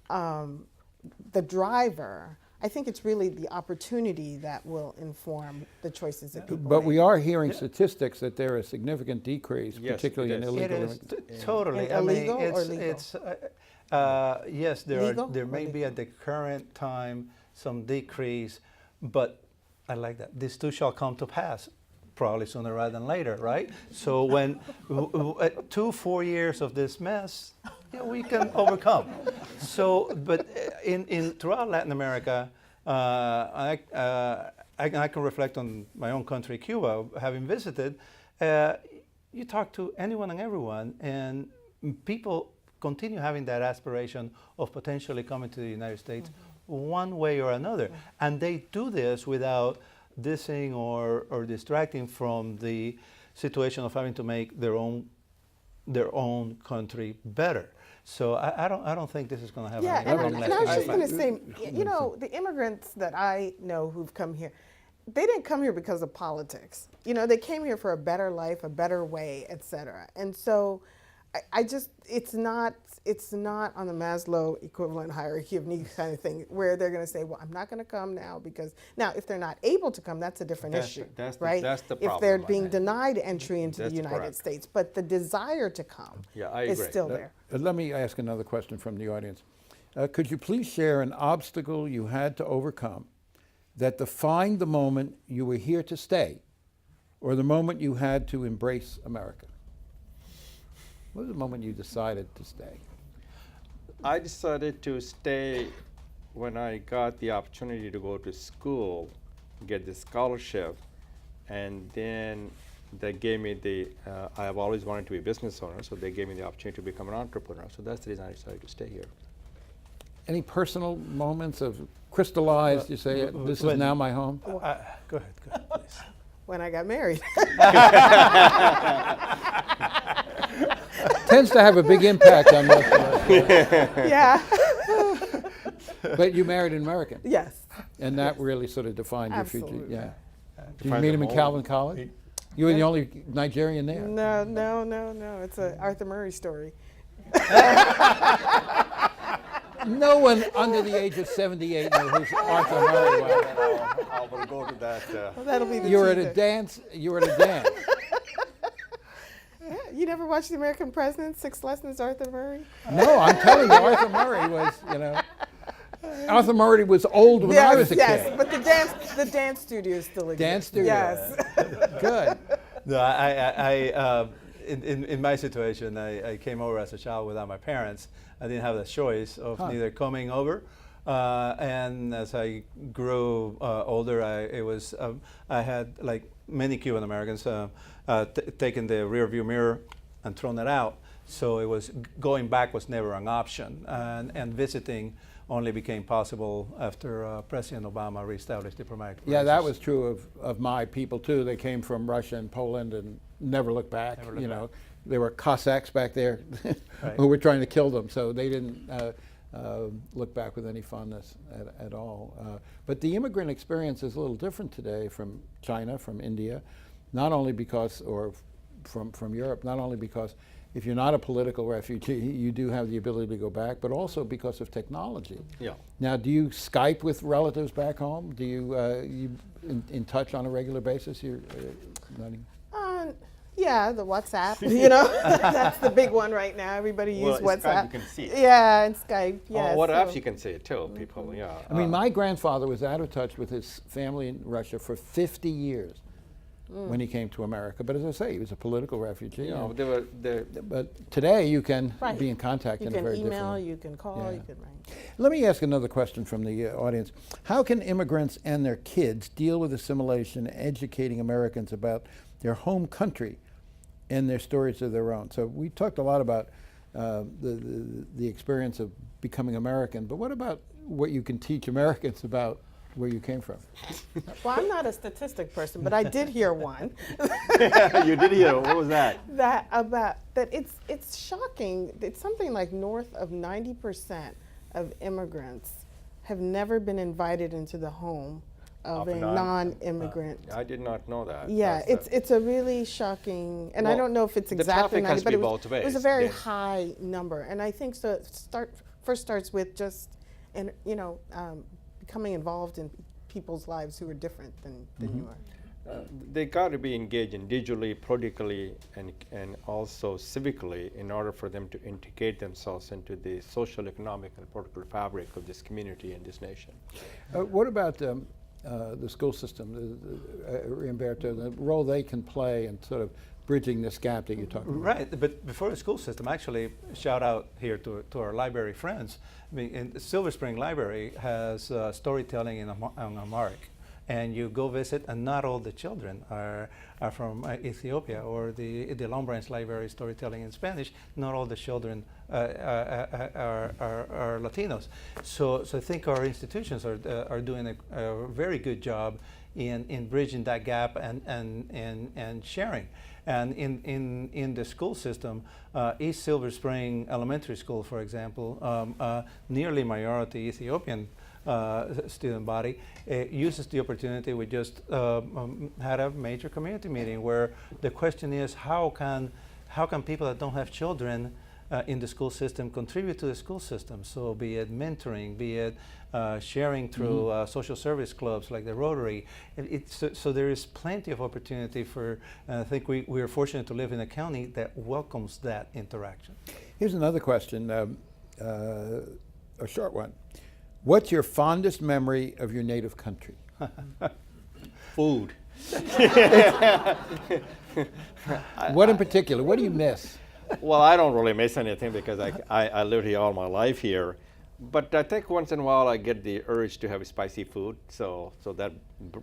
the driver, I think it's really the opportunity that will inform the choices that people But make. we are hearing statistics that there is a significant decrease, Yes, particularly it in is. illegal It is immigration. totally. Illegal or legal? It's yes, Legal there or may be legal? at the current time some decrease, but I like that. This too shall come to pass, probably sooner rather than later, right? So when 4 years of this mess, yeah, we can overcome. So, but in throughout Latin America, I can reflect on my own country, Cuba, having visited. You talk to anyone and everyone, and people continue having that aspiration of potentially coming to the United States one way or another. And they do this without dissing or distracting from the situation of having to make their own country better. So I don't think this is going to have Yeah, any and long-lasting I was just impact. going to say, you know, the immigrants that I know who've come here, they didn't come here because of politics. You know, they came here for a better life, a better way, et cetera. And so I just, it's not on the Maslow equivalent hierarchy of needs kind of thing where they're going to say, well, I'm not going to come now because, now if they're not able to come, that's a different issue, right? That's the if they're problem, being right? denied entry into That's the United correct. States, but the desire to come Yeah, I is agree. still there. Let me ask another question from the audience. Could you please share an obstacle you had to overcome that defined the moment you were here to stay or the moment you had to embrace America? What was the moment you decided to stay? I decided to stay when I got the opportunity to go to school, get the scholarship, and then they gave me I have always wanted to be a business owner, so they gave me the opportunity to become an entrepreneur. So that's the reason I decided to stay here. Any personal moments of crystallized, you say, this is when- now my home? Go ahead, please. When I got married. Tends to have a big impact on most of us. Yeah. But you married an American, Yes. and that really sort of defined your future. Absolutely. Yeah. Did you Defined meet the him in mold. Calvin College? You were the only Nigerian there. No. It's an Arthur Murray story. No one under the age of 78 knew who Arthur Murray was. I will go to that. Well, that'll be the You were at teaser. a dance. You were at a dance. Yeah, you never watched The American President, 6 Lessons, Arthur Murray? No, I'm telling you, Arthur Murray was, you know. Arthur Murray was old when I was a yes, kid. but the dance studio still exists. Dance studio. Yes. Good. No, in my situation, I came over as a child without my parents. I didn't have the choice of neither coming over, and as I grew older, I had, like many Cuban Americans, taken the rear view mirror and thrown it out. So it was going back was never an option, and visiting only became possible after President Obama reestablished diplomatic relations. Yeah, that was true of my people too. They came from Russia and Poland and never looked back. You know, there were Cossacks back there who were trying to kill them, so they didn't look back with any fondness at all. But the immigrant experience is a little different today from China, from India, not only because, or from Europe, not only because if you're not a political refugee, you do have the ability to go back, but also because of technology. Yeah. Now, do you Skype with relatives back home? Do you in touch on a regular basis? Yeah, the WhatsApp. You know, that's the big one right now. Everybody uses WhatsApp. Skype, you can see it. Yeah, and Skype. Yeah. What else you can see it too, people. Yeah. I mean, my grandfather was out of touch with his family in Russia for 50 years. When he came to America, but as I say, he was a political refugee. You know, but today you can be in contact you in a very can email, different. you can call, you can write. Let me ask another question from the audience. How can immigrants and their kids deal with assimilation, educating Americans about their home country and their stories of their own? So we talked a lot about the experience of becoming American, but what about what you can teach Americans about where you came from? Well, I'm not a statistic person, but I did hear one. You did hear, what was that? That it's shocking. It's something like north of 90% of immigrants have never been invited into the home of a non-immigrant. I did not know that. Yeah, it's a really shocking, and I don't know if it's exactly 90, but it was a very high number, and I think so. First starts with just, becoming involved in people's lives who are different than you are. They got to be engaged individually, politically, and also civically in order for them to integrate themselves into the social, economic, and political fabric of this community and this nation. What about the school system, Umberto, the role they can play in sort of bridging this gap that you're talking about? Right, but before the school system, actually, shout out here to our library friends. I mean, Silver Spring Library has storytelling in Amharic, and you go visit, and not all the children are from Ethiopia, or the Long Branch Library storytelling in Spanish. Not all the children are Latinos. So I think our institutions are doing a very good job in bridging that gap and sharing. And in the school system, East Silver Spring Elementary School, for example, nearly majority Ethiopian student body, uses the opportunity. We just had a major community meeting where the question is, how can people that don't have children in the school system contribute to the school system? So be it mentoring, be it sharing through social service clubs like the Rotary. So there is plenty of opportunity for, I think we are fortunate to live in a county that welcomes that interaction. Here's another question, a short one. What's your fondest memory of your native country? Food. What in particular? What do you miss? Well, I don't really miss anything because I lived here all my life here. But I think once in a while I get the urge to have spicy food. So that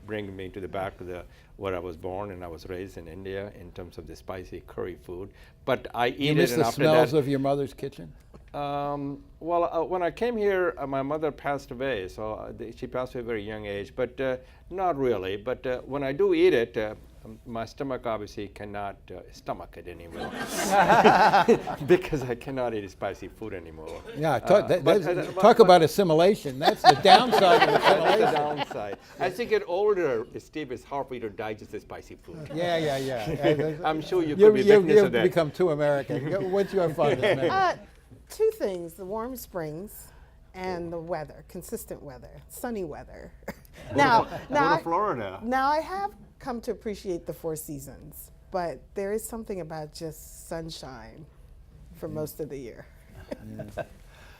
brings me to the back to where I was born and I was raised in India in terms of the spicy curry food. But I eat you it, miss and the after smells that, of your mother's kitchen? when I came here, my mother passed away. So she passed away at a very young age. But not really. But when I do eat it, my stomach obviously cannot stomach it anymore because I cannot eat spicy food anymore. Yeah, talk about assimilation. That's the downside of assimilation. That's the downside. As you get older, Steve, it's hard for you to digest the spicy food. Yeah. I'm sure you could be witness You've of that. become too American. What's your fondest memory? Two things: the warm springs and the weather, consistent weather, sunny weather. Now Go to Florida. Now I have come to appreciate the four seasons, but there is something about just sunshine for most of the year.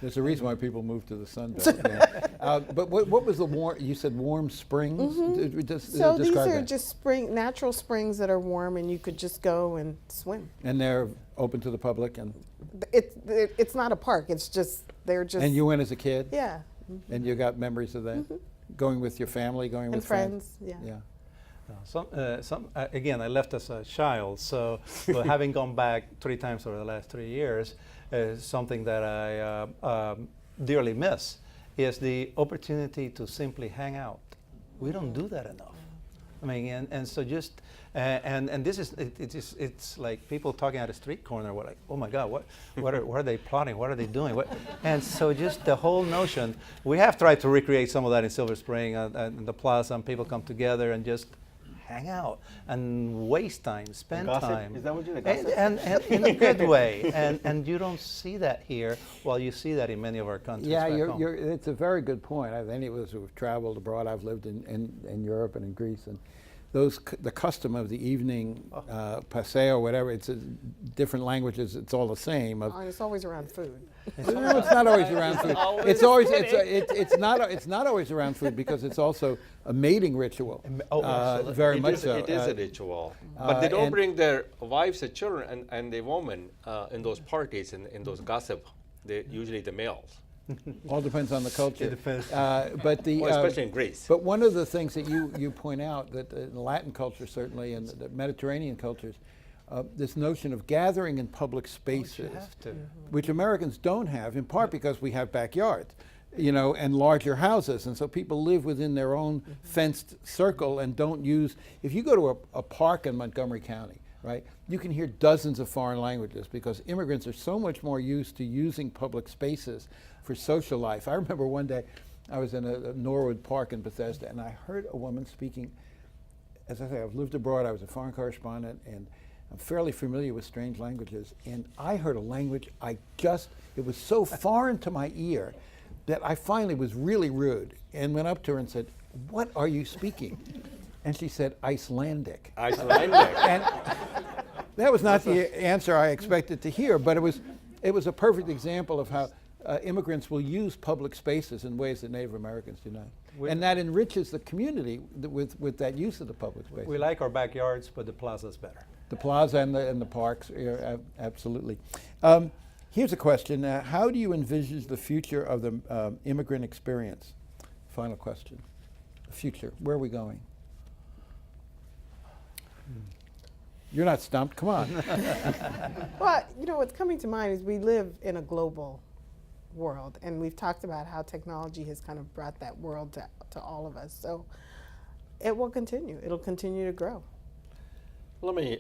There's a reason why people move to the Sun Belt. Yeah. But what was the warm? You said warm springs. So these Describe are that. just natural springs that are warm, and you could just go and swim. And they're open to the public, and It's not a park. It's just they're just. and you went as a kid, Yeah. and you got memories of that, going with your family, going And with friends. Yeah. Again, I left as a child, so well, having gone back 3 times over the last 3 years, something that I dearly miss is the opportunity to simply hang out. We don't do that enough. I mean, and so just and this is it's like people talking at a street corner. We're like, oh my God, what are they plotting? What are they doing? And so just the whole notion. We have tried to recreate some of that in Silver Spring and the plaza, and people come together and just hang out and waste time, spend Gossip? time. Is that what you like? And in a good way. And you don't see that here, while you see that in many of our countries. Yeah, back home. it's a very good point. Any of us who've traveled abroad, I've lived in Europe and in Greece, and the custom of the evening paseo, whatever, it's different languages, it's all the same. And it's always around food. No, it's not always around food. It's always it's not always around food, because it's also a mating ritual. Absolutely. Very much so. It is a ritual. But they don't and- bring their wives and children and the women in those parties, in those gossip. They usually the males. All depends on the culture. It depends. But the Well, especially in Greece. But one of the things that you point out, that in Latin culture certainly, and the Mediterranean cultures, this notion of gathering in public spaces, You have to. which Americans don't have, in part because we have backyards, and larger houses, and so people live within their own fenced circle and don't use. If you go to a park in Montgomery County, right, you can hear dozens of foreign languages, because immigrants are so much more used to using public spaces for social life. I remember one day I was in a Norwood Park in Bethesda, and I heard a woman speaking. As I say, I've lived abroad, I was a foreign correspondent, and I'm fairly familiar with strange languages, and I heard a language it was so foreign to my ear that I finally was really rude and went up to her and said, "What are you speaking?" And she said, "Icelandic." Icelandic. And that was not the answer I expected to hear, but it was a perfect example of how immigrants will use public spaces in ways that Native Americans do not. And that enriches the community with that use of the public space. We like our backyards, but the plaza's better. The plaza and the parks, absolutely. Here's a question. How do you envisage the future of the immigrant experience? Final question. The future. Where are we going? You're not stumped. Come on. Well, what's coming to mind is we live in a global world, and we've talked about how technology has kind of brought that world to all of us. So it will continue. It'll continue to grow. Let me,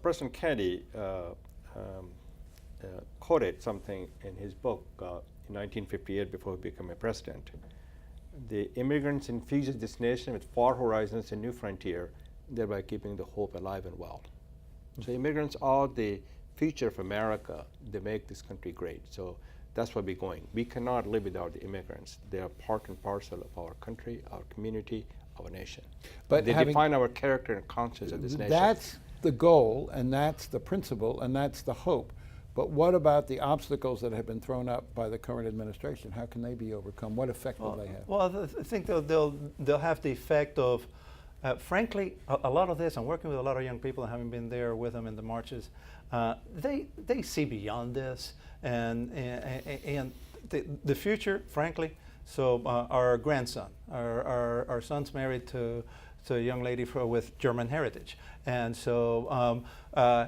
President Kennedy quoted something in his book in 1958 before he became a president. The immigrants infuse this nation with far horizons and new frontier, thereby keeping the hope alive and well. So immigrants are the future of America. They make this country great. So that's where we're going. We cannot live without the immigrants. They are part and parcel of our country, our community, our nation. But they define our character and conscience of this nation. That's the goal, and that's the principle, and that's the hope. But what about the obstacles that have been thrown up by the current administration? How can they be overcome? What effect will they have? Well, I think they'll have the effect of, frankly, a lot of this. I'm working with a lot of young people, and having been there with them in the marches. They see beyond this, and the future, frankly. So our grandson, our son's married to a young lady with German heritage, and so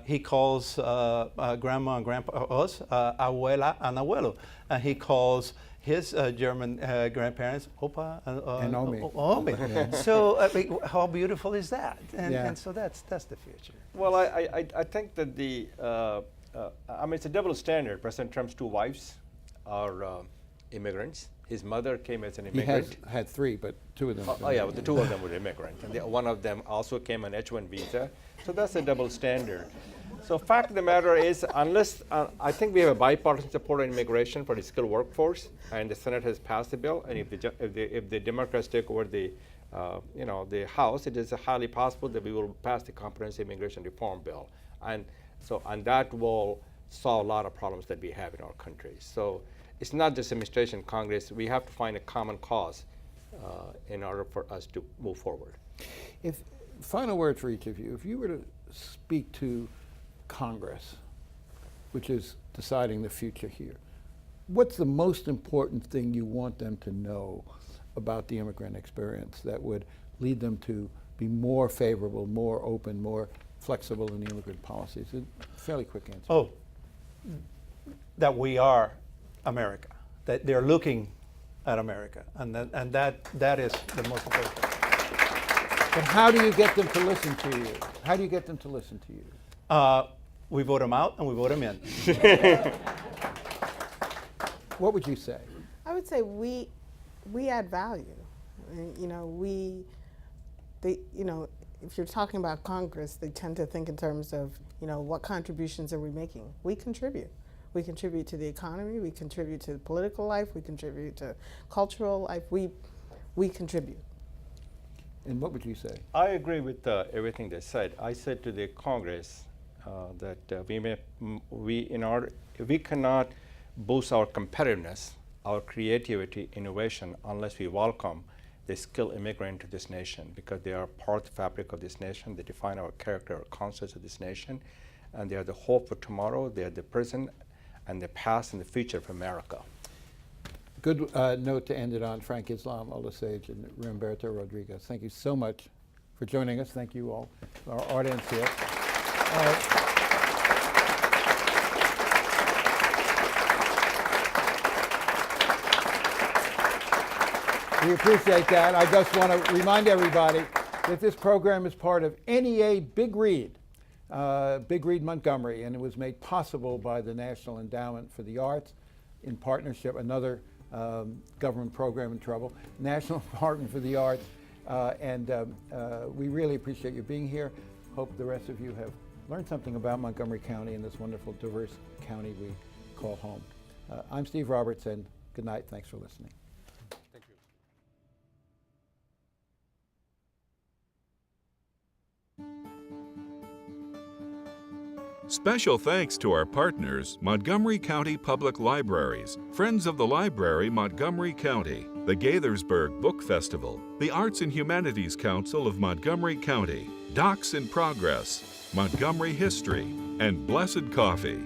he calls grandma and grandpa, us, abuela and abuelo, and he calls his German grandparents opa And Omi. Omi. So how beautiful is that? And so that's the future. Well, I think that it's a double standard. President Trump's 2 wives are immigrants. His mother came as an immigrant. He had 3, but 2 of them. But the 2 of them were immigrants. And one of them also came on H-1 visa. So that's a double standard. So fact of the matter is, unless, I think we have a bipartisan support on immigration for the skilled workforce, and the Senate has passed the bill, and if the Democrats take over the House, it is highly possible that we will pass the comprehensive immigration reform bill. And that will solve a lot of problems that we have in our country. So it's not just administration, Congress. We have to find a common cause in order for us to move forward. If final word for each of you, if you were to speak to Congress, which is deciding the future here, what's the most important thing you want them to know about the immigrant experience that would lead them to be more favorable, more open, more flexible in the immigrant policies? A fairly quick answer. Oh, that we are America, that they're looking at America, and that is the most important thing. But how do you get them to listen to you? How do you get them to listen to you? We vote them out and we vote them in. What would you say? I would say we add value. And, if you're talking about Congress, they tend to think in terms of, what contributions are we making? We contribute. We contribute to the economy. We contribute to political life. We contribute to cultural life. We contribip. And what would you say? I agree with everything they said. I said to the Congress that we cannot boost our competitiveness, our creativity, innovation, unless we welcome the skilled immigrant to this nation, because they are part of the fabric of this nation. They define our character, our concepts of this nation, and they are the hope for tomorrow. They are the present and the past and the future of America. Good note to end it on. Frank Islam, Alda Sage, and Ramberto Rodriguez. Thank you so much for joining us. Thank you all, our audience here. We appreciate that. I just want to remind everybody that this program is part of NEA Big Read, Big Read Montgomery, and it was made possible by the National Endowment for the Arts in partnership, another government program in trouble, National Department for the Arts, and we really appreciate you being here. Hope the rest of you have learned something about Montgomery County and this wonderful, diverse county we call home. I'm Steve Roberts, and good night. Thanks for listening. Thank you. Special thanks to our partners, Montgomery County Public Libraries, Friends of the Library Montgomery County, the Gaithersburg Book Festival, the Arts and Humanities Council of Montgomery County, Docs in Progress, Montgomery History, and Blessed Coffee.